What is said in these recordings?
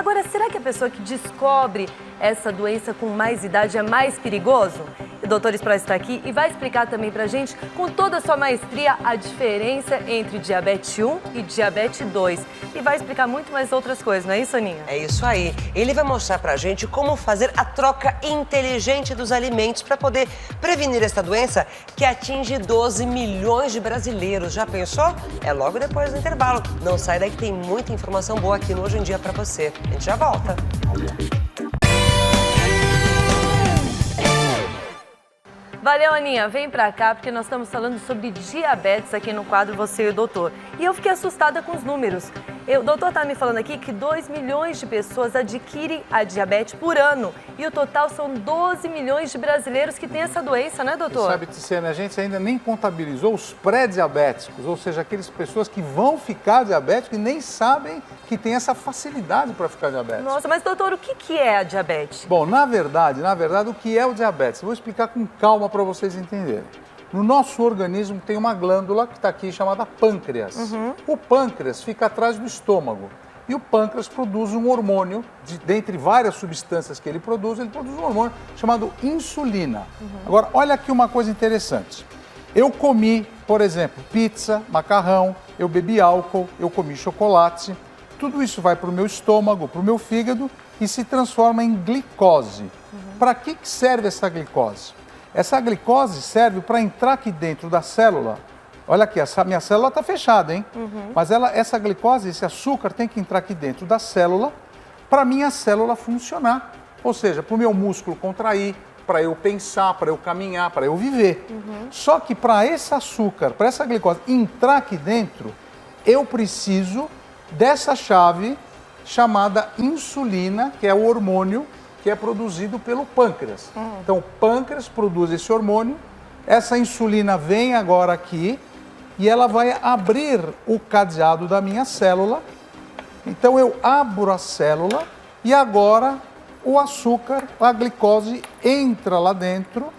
Agora, será que a pessoa que descobre essa doença com mais idade é mais perigoso? O Dr. Sproy está aqui e vai explicar também pra gente, com toda a sua maestria, a diferença entre diabetes 1 e diabetes 2. E vai explicar muito mais outras coisas, não é isso, Aninha? É isso aí. Ele vai mostrar pra gente como fazer a troca inteligente dos alimentos para poder prevenir esta doença que atinge 12 milhões de brasileiros. Já pensou? É logo depois do intervalo. Não sai daí que tem muita informação boa aqui no Hoje em Dia pra você. A gente já volta. Valeu, Aninha. Vem pra cá, porque nós estamos falando sobre diabetes aqui no quadro Você e o Doutor. E eu fiquei assustada com os números. O doutor tá me falando aqui que 2 milhões de pessoas adquirem a diabetes por ano. E o total são 12 milhões de brasileiros que têm essa doença, né, doutor? E sabe, Tiziana, a gente ainda nem contabilizou os pré-diabéticos, ou seja, aquelas pessoas que vão ficar diabéticos e nem sabem que tem essa facilidade para ficar diabético. Nossa, mas doutor, o que é a diabetes? Bom, na verdade, o que é o diabetes? Eu vou explicar com calma para vocês entenderem. No nosso organismo tem uma glândula que está aqui chamada pâncreas. O pâncreas fica atrás do estômago. E o pâncreas produz um hormônio, dentre várias substâncias que ele produz um hormônio chamado insulina. Agora, olha aqui uma coisa interessante. Eu comi, por exemplo, pizza, macarrão, eu bebi álcool, eu comi chocolate. Tudo isso vai para o meu estômago, para o meu fígado e se transforma em glicose. Para que serve essa glicose? Essa glicose serve para entrar aqui dentro da célula. Olha aqui, essa minha célula está fechada, hein? Mas essa glicose, esse açúcar tem que entrar aqui dentro da célula para a minha célula funcionar. Ou seja, para o meu músculo contrair, para eu pensar, para eu caminhar, para eu viver. Só que para esse açúcar, para essa glicose entrar aqui dentro, eu preciso dessa chave chamada insulina, que é o hormônio que é produzido pelo pâncreas. Então, o pâncreas produz esse hormônio, essa insulina vem agora aqui e ela vai abrir o cadeado da minha célula. Então, eu abro a célula e agora o açúcar, a glicose, entra lá dentro.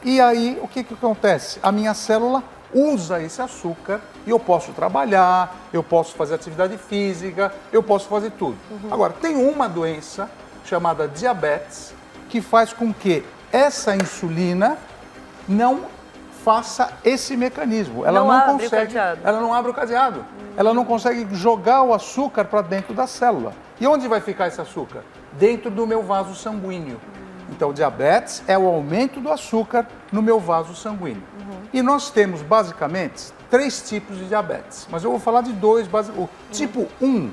E aí, o que acontece? A minha célula usa esse açúcar e eu posso trabalhar, eu posso fazer atividade física, eu posso fazer tudo. Agora, tem uma doença chamada diabetes, que faz com que essa insulina não faça esse mecanismo. Ela não consegue, ela não abre o cadeado. Ela não consegue jogar o açúcar para dentro da célula. E onde vai ficar esse açúcar? Dentro do meu vaso sanguíneo. Então, diabetes é o aumento do açúcar no meu vaso sanguíneo. E nós temos, basicamente, 3 tipos de diabetes. Mas eu vou falar de 2. O tipo 1,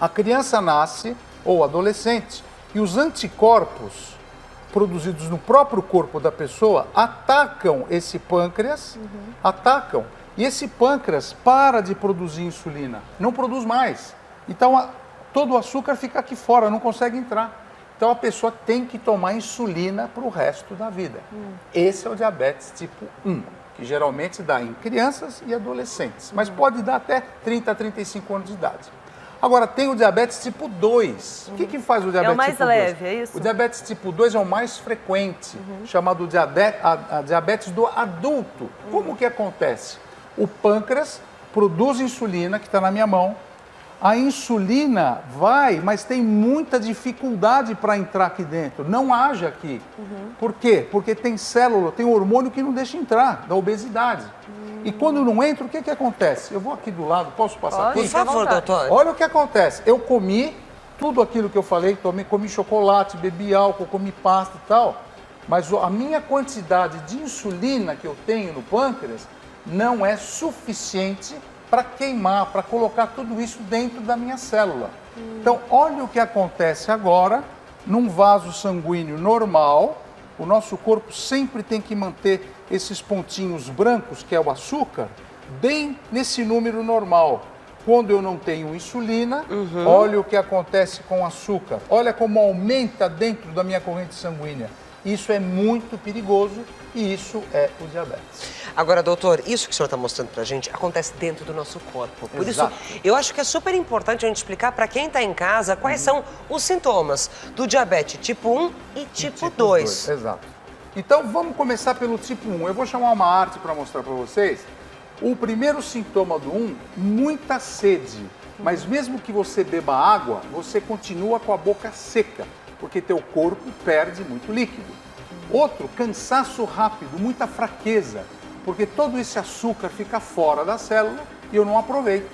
a criança nasce, ou adolescente, e os anticorpos produzidos no próprio corpo da pessoa atacam esse pâncreas, atacam, e esse pâncreas para de produzir insulina, não produz mais. Então, todo o açúcar fica aqui fora, não consegue entrar. Então, a pessoa tem que tomar insulina para o resto da vida. Esse é o diabetes tipo 1, que geralmente dá em crianças e adolescentes, mas pode dar até 30 a 35 anos de idade. Agora, tem o diabetes tipo 2. O que faz o diabetes tipo 2? É o mais leve, é isso? O diabetes tipo 2 é o mais frequente, chamado diabetes do adulto. Como que acontece? O pâncreas produz insulina, que está na minha mão. A insulina vai, mas tem muita dificuldade para entrar aqui dentro. Não age aqui. Por quê? Porque tem célula, tem hormônio que não deixa entrar, da obesidade. E quando não entra, o que acontece? Eu vou aqui do lado, posso passar aqui? Por favor, doutor. Olha o que acontece. Eu comi tudo aquilo que eu falei, comi chocolate, bebi álcool, comi pasta e tal, mas a minha quantidade de insulina que eu tenho no pâncreas não é suficiente para queimar, para colocar tudo isso dentro da minha célula. Então, olha o que acontece agora, num vaso sanguíneo normal. O nosso corpo sempre tem que manter esses pontinhos brancos, que é o açúcar, bem nesse número normal. Quando eu não tenho insulina, olha o que acontece com o açúcar. Olha como aumenta dentro da minha corrente sanguínea. Isso é muito perigoso e isso é o diabetes. Agora, doutor, isso que o senhor está mostrando pra gente acontece dentro do nosso corpo. Por Exato. isso, eu acho que é super importante a gente explicar para quem está em casa quais são os sintomas do diabetes tipo 1 e tipo 2. Exato. Então, vamos começar pelo tipo 1. Eu vou chamar uma arte para mostrar para vocês. O primeiro sintoma do 1, muita sede. Mas mesmo que você beba água, você continua com a boca seca, porque teu corpo perde muito líquido. Outro, cansaço rápido, muita fraqueza, porque todo esse açúcar fica fora da célula e eu não aproveito.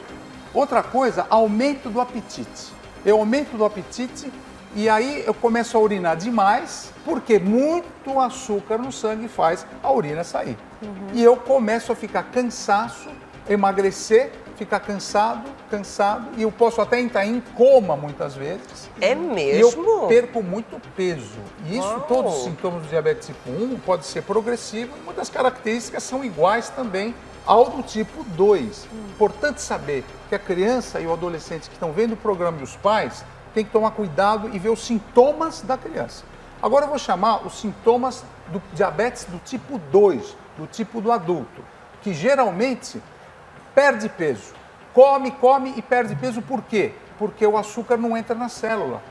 Outra coisa, aumento do apetite. Eu aumento do apetite e aí eu começo a urinar demais, porque muito açúcar no sangue faz a urina sair. E eu começo a ficar cansaço, emagrecer, ficar cansado, e eu posso até entrar em coma muitas vezes. É mesmo? E eu perco muito peso. E isso, Uau. todos os sintomas do diabetes tipo 1 pode ser progressivo, e muitas características são iguais também ao do tipo 2. Importante saber que a criança e o adolescente que estão vendo o programa e os pais têm que tomar cuidado e ver os sintomas da criança. Agora eu vou chamar os sintomas do diabetes do tipo 2, do tipo do adulto, que geralmente perde peso. Come e perde peso por quê? Porque o açúcar não entra na célula.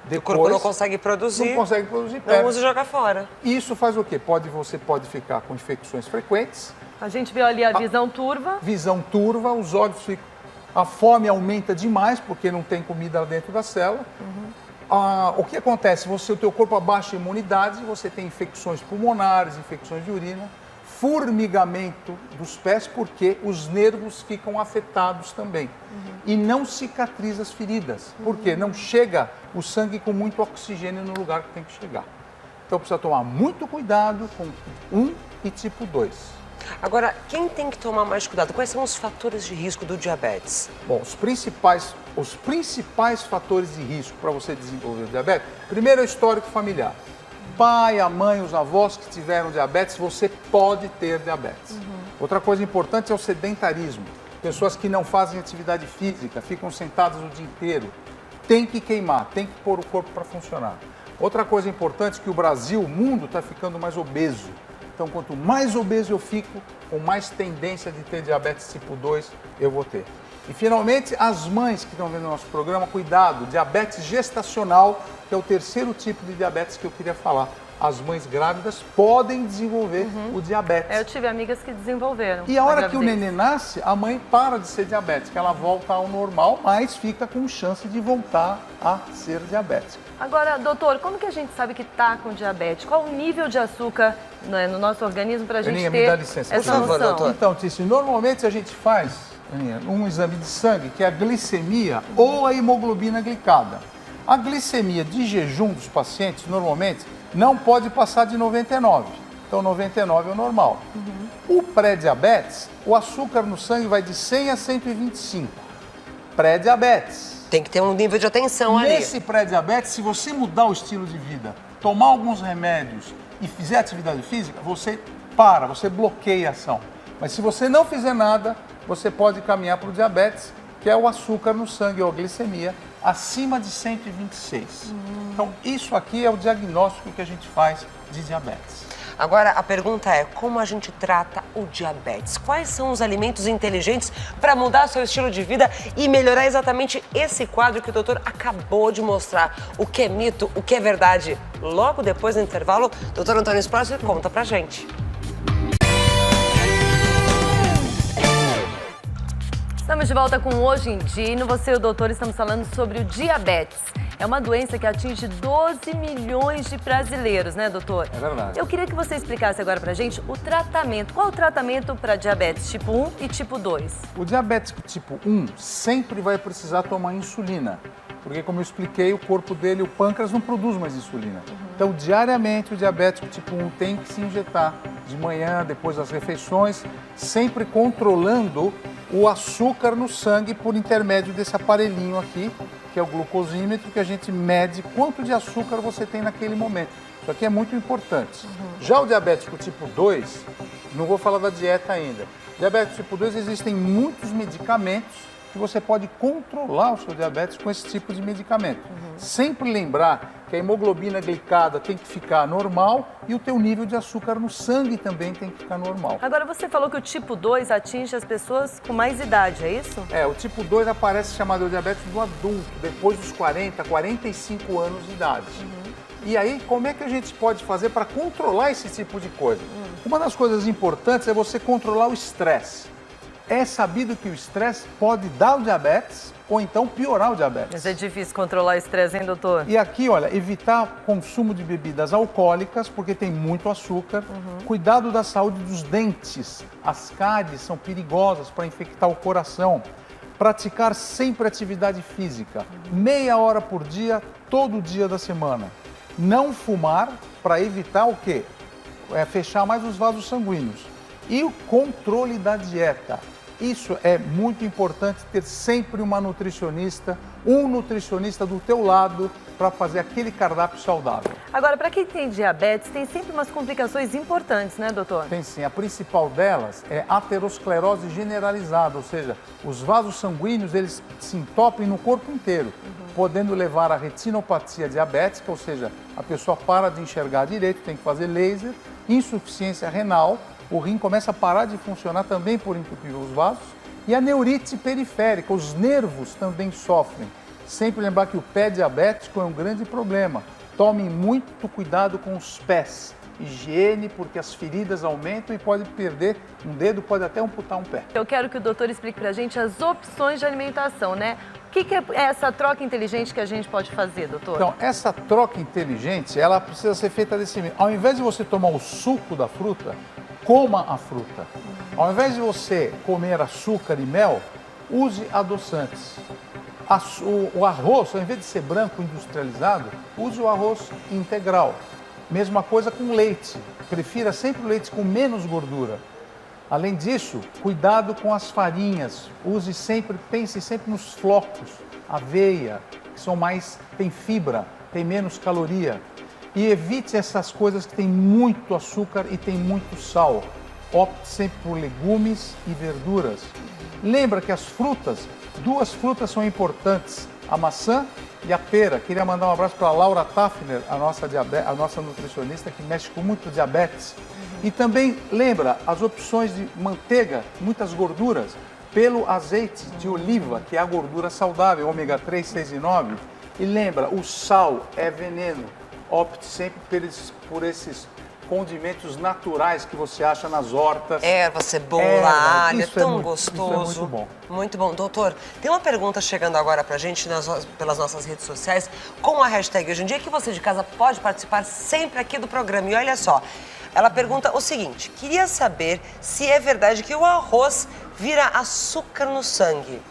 O corpo não consegue produzir. Não consegue produzir, Não usa e joga fora. Isso faz o quê? Você pode ficar com infecções frequentes. A gente viu ali a visão turva. Visão turva, os olhos ficam... A fome aumenta demais, porque não tem comida lá dentro da célula. O que acontece? O teu corpo abaixa a imunidade, você tem infecções pulmonares, infecções de urina, formigamento dos pés, porque os nervos ficam afetados também. E não cicatriza as feridas, porque não chega o sangue com muito oxigênio no lugar que tem que chegar. Então precisa tomar muito cuidado com 1 e tipo 2. Agora, quem tem que tomar mais cuidado? Quais são os fatores de risco do diabetes? Bom, os principais fatores de risco para você desenvolver o diabetes, primeiro é o histórico familiar. Pai, a mãe, os avós que tiveram diabetes, você pode ter diabetes. Outra coisa importante é o sedentarismo. Pessoas que não fazem atividade física, ficam sentadas o dia inteiro. Tem que queimar, tem que pôr o corpo para funcionar. Outra coisa importante é que o Brasil, o mundo, está ficando mais obeso. Então, quanto mais obeso eu fico, com mais tendência de ter diabetes tipo 2 eu vou ter. E, finalmente, as mães que estão vendo o nosso programa, cuidado, diabetes gestacional, que é o terceiro tipo de diabetes que eu queria falar. As mães grávidas podem desenvolver o diabetes. Eu tive amigas que desenvolveram. E a hora que o neném nasce, a mãe para de ser diabética, ela volta ao normal, mas fica com chance de voltar a ser diabética. Agora, doutor, como que a gente sabe que está com diabetes? Qual o nível de açúcar no nosso organismo para a gente Aninha, ter me dá licença. essa Por favor, noção? doutor. Então, Tício, normalmente a gente faz, Aninha, um exame de sangue, que é a glicemia ou a hemoglobina glicada. A glicemia de jejum dos pacientes, normalmente, não pode passar de 99. Então, 99 é o normal. O pré-diabetes, o açúcar no sangue vai de 100 a 125. Pré-diabetes. Tem que ter um nível de atenção ali. Nesse pré-diabetes, se você mudar o estilo de vida, tomar alguns remédios e fizer atividade física, você bloqueia a ação. Mas se você não fizer nada, você pode caminhar para o diabetes, que é o açúcar no sangue, ou a glicemia, acima de 126. Então, isso aqui é o diagnóstico que a gente faz de diabetes. Agora, a pergunta é, como a gente trata o diabetes? Quais são os alimentos inteligentes para mudar seu estilo de vida e melhorar exatamente esse quadro que o doutor acabou de mostrar? O que é mito, o que é verdade? Logo depois do intervalo, doutor Antônio Sprosser conta pra gente. Estamos de volta com Hoje em Dia e no Você e o Doutor estamos falando sobre o diabetes. É uma doença que atinge 12 milhões de brasileiros, né, doutor? É verdade. Eu queria que você explicasse agora pra gente o tratamento. Qual é o tratamento para diabetes tipo 1 e tipo 2? O diabético tipo 1 sempre vai precisar tomar insulina, porque, como eu expliquei, o corpo dele, o pâncreas, não produz mais insulina. Então, diariamente, o diabético tipo 1 tem que se injetar de manhã, depois das refeições, sempre controlando o açúcar no sangue por intermédio desse aparelhinho aqui, que é o glucosímetro, que a gente mede quanto de açúcar você tem naquele momento. Isso aqui é muito importante. Já o diabético tipo 2, não vou falar da dieta ainda. Diabético tipo 2, existem muitos medicamentos que você pode controlar o seu diabetes com esse tipo de medicamento. Sempre lembrar que a hemoglobina glicada tem que ficar normal e o teu nível de açúcar no sangue também tem que ficar normal. Agora, você falou que o tipo 2 atinge as pessoas com mais idade, é isso? O tipo 2 aparece chamado diabetes do adulto, depois dos 40, 45 anos de idade. E aí, como é que a gente pode fazer para controlar esse tipo de coisa? Uma das coisas importantes é você controlar o estresse. É sabido que o estresse pode dar o diabetes ou então piorar o diabetes. Mas é difícil controlar o estresse, hein, doutor? E aqui, olha, evitar consumo de bebidas alcoólicas, porque tem muito açúcar. Cuidado da saúde dos dentes. As cáries são perigosas para infectar o coração. Praticar sempre atividade física, meia hora por dia, todo dia da semana. Não fumar para evitar o quê? Fechar mais os vasos sanguíneos. E o controle da dieta. Isso é muito importante, ter sempre uma nutricionista, um nutricionista do teu lado para fazer aquele cardápio saudável. Agora, para quem tem diabetes, tem sempre umas complicações importantes, né, doutor? Tem sim. A principal delas é aterosclerose generalizada, ou seja, os vasos sanguíneos eles se entopem no corpo inteiro, podendo levar à retinopatia diabética, ou seja, a pessoa para de enxergar direito, tem que fazer laser, insuficiência renal, o rim começa a parar de funcionar também por entupir os vasos, e a neurite periférica, os nervos também sofrem. Sempre lembrar que o pé diabético é um grande problema. Tomem muito cuidado com os pés. Higiene, porque as feridas aumentam e pode perder um dedo, pode até amputar um pé. Eu quero que o doutor explique pra gente as opções de alimentação, né? O que é essa troca inteligente que a gente pode fazer, doutor? Então, essa troca inteligente, ela precisa ser feita desse meio. Ao invés de você tomar o suco da fruta, coma a fruta. Ao invés de você comer açúcar e mel, use adoçantes. O arroz, ao invés de ser branco industrializado, use o arroz integral. Mesma coisa com leite. Prefira sempre o leite com menos gordura. Além disso, cuidado com as farinhas. Pense sempre nos flocos, aveia, que são tem fibra, tem menos caloria. E evite essas coisas que têm muito açúcar e tem muito sal. Opte sempre por legumes e verduras. Lembra que as frutas, duas frutas são importantes, a maçã e a pera. Queria mandar um abraço para a Laura Tafner, a nossa nutricionista, que mexe com muito diabetes. E também lembra as opções de manteiga, muitas gorduras, pelo azeite de oliva, que é a gordura saudável, ômega 3, 6 e 9. E lembra, o sal é veneno. Opte sempre por esses condimentos naturais que você acha nas hortas. Erva, cebola, alho, é tão Isso gostoso. é muito bom. Muito bom. Doutor, tem uma pergunta chegando agora pra gente pelas nossas redes sociais, com a hashtag Hoje em Dia, que você de casa pode participar sempre aqui do programa. E olha só, ela pergunta o seguinte: queria saber se é verdade que o arroz vira açúcar no sangue.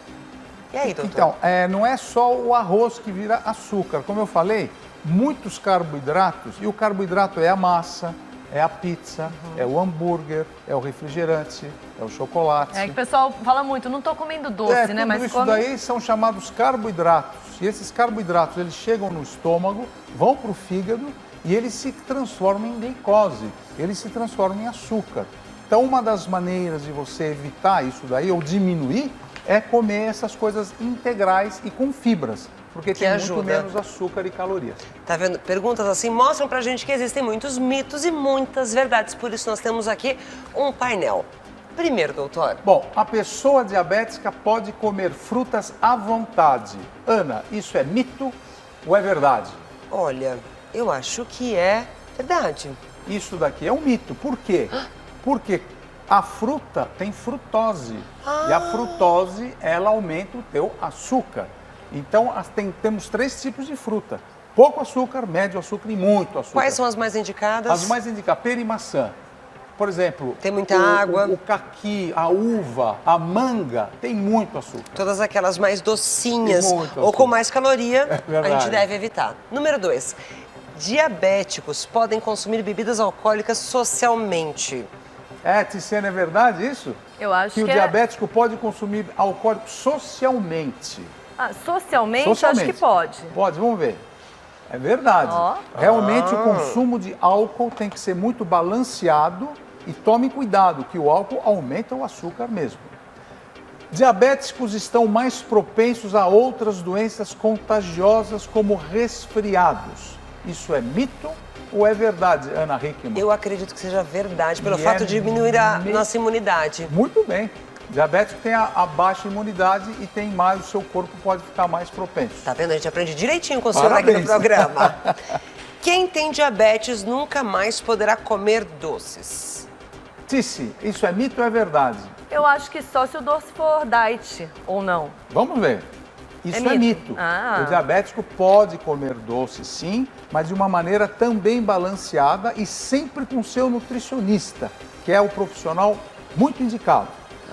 E aí, doutor? Então, não é só o arroz que vira açúcar. Como eu falei, muitos carboidratos, e o carboidrato é a massa, é a pizza, é o hambúrguer, é o refrigerante, é o chocolate. É que o pessoal fala muito, não tô comendo doce, né? Mas isso daí são chamados carboidratos. E esses carboidratos, eles chegam no estômago, vão para o fígado e eles se transformam em glicose, eles se transformam em açúcar. Então, uma das maneiras de você evitar isso daí, ou diminuir, é comer essas coisas integrais e com fibras. Porque tem muito menos açúcar e calorias. Tá vendo? Perguntas assim mostram pra gente que existem muitos mitos e muitas verdades. Por isso nós temos aqui um painel. Primeiro, doutor. Bom, a pessoa diabética pode comer frutas à vontade. Ana, isso é mito ou é verdade? Olha, eu acho que é verdade. Isso daqui é um mito. Por quê? Porque a fruta tem frutose. E a frutose, ela aumenta o teu açúcar. Então, temos 3 tipos de fruta. Pouco açúcar, médio açúcar e muito açúcar. Quais são as mais indicadas? As mais indicadas, pera e maçã. Por exemplo, tem muita água. O caqui, a uva, a manga, tem muito açúcar. Todas aquelas mais docinhas ou com mais caloria, a gente deve evitar. Número 2, diabéticos podem consumir bebidas alcoólicas socialmente. Ticena, é verdade isso? Eu acho que o diabético pode consumir alcoólico socialmente. Socialmente, acho que pode. Pode, vamos ver. É verdade. Realmente o consumo de álcool tem que ser muito balanceado e tome cuidado, que o álcool aumenta o açúcar mesmo. Diabéticos estão mais propensos a outras doenças contagiosas como resfriados. Isso é mito ou é verdade, Ana Hickman? Eu acredito que seja verdade, pelo fato de diminuir a nossa imunidade. Muito bem. Diabético tem a baixa imunidade e tem mais, o seu corpo pode ficar mais propenso. Tá vendo? A gente aprende direitinho com o senhor aqui no programa. Quem tem diabetes nunca mais poderá comer doces. Tice, isso é mito ou é verdade? Eu acho que só se o doce for diet, ou não. Vamos ver. Isso é mito. O diabético pode comer doce, sim, mas de uma maneira também balanceada e sempre com seu nutricionista, que é o profissional muito indicado.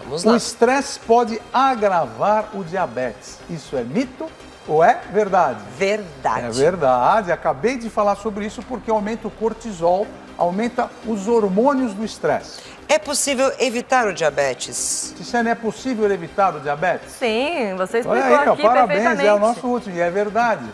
Vamos lá. O estresse pode agravar o diabetes. Isso é mito ou é verdade? Verdade. É verdade. Acabei de falar sobre isso porque aumenta o cortisol, aumenta os hormônios do estresse. É possível evitar o diabetes? Ticene, é possível evitar o diabetes? Sim, você explicou Olha aí, aqui parabéns, perfeitamente. é o nosso último, e é verdade.